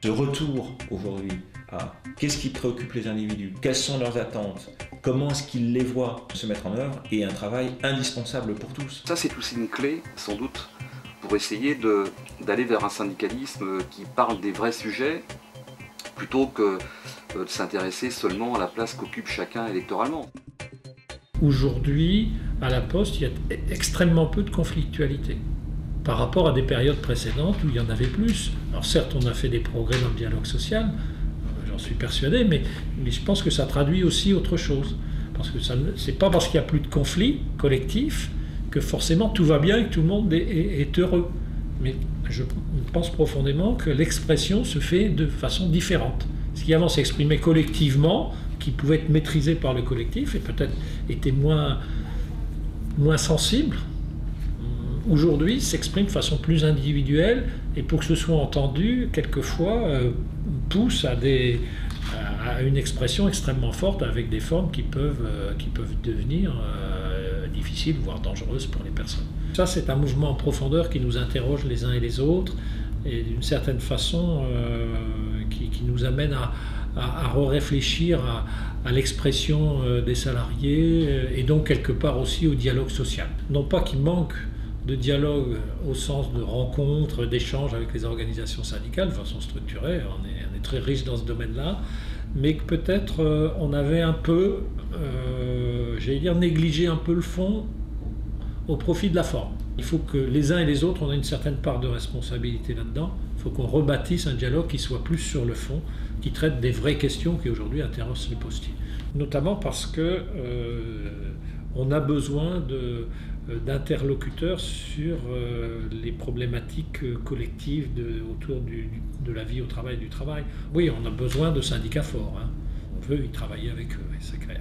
Ce retour aujourd'hui à qu'est-ce qui préoccupe les individus, quelles sont leurs attentes, comment est-ce qu'ils les voient se mettre en œuvre, est un travail indispensable pour tous. Ça, c'est aussi une clé, sans doute, pour essayer d'aller vers un syndicalisme qui parle des vrais sujets, plutôt que de s'intéresser seulement à la place qu'occupe chacun électoralement. Aujourd'hui, à la Poste, il y a extrêmement peu de conflictualité par rapport à des périodes précédentes où il y en avait plus. Alors certes, on a fait des progrès dans le dialogue social, j'en suis persuadé, mais je pense que ça traduit aussi autre chose. Parce que c'est pas parce qu'il n'y a plus de conflits collectifs que forcément tout va bien et que tout le monde est heureux. Mais je pense profondément que l'expression se fait de façon différente. Ce qui avant s'exprimait collectivement, qui pouvait être maîtrisé par le collectif et peut-être était moins sensible, aujourd'hui s'exprime de façon plus individuelle et pour que ce soit entendu, quelquefois pousse à une expression extrêmement forte avec des formes qui peuvent devenir difficiles, voire dangereuses pour les personnes. Ça, c'est un mouvement en profondeur qui nous interroge les uns et les autres et d'une certaine façon qui nous amène à réfléchir à l'expression des salariés et donc quelque part aussi au dialogue social. Non pas qu'il manque de dialogue au sens de rencontres, d'échanges avec les organisations syndicales de façon structurée, on est très riche dans ce domaine-là, mais que peut-être on avait un peu, j'allais dire, négligé un peu le fond au profit de la forme. Il faut que les uns et les autres, on ait une certaine part de responsabilité là-dedans. Il faut qu'on rebâtisse un dialogue qui soit plus sur le fond, qui traite des vraies questions qui aujourd'hui intéressent les postiers. Notamment parce que on a besoin d'interlocuteurs sur les problématiques collectives autour de la vie au travail et du travail. Oui, on a besoin de syndicats forts, hein. On veut y travailler avec eux, c'est clair.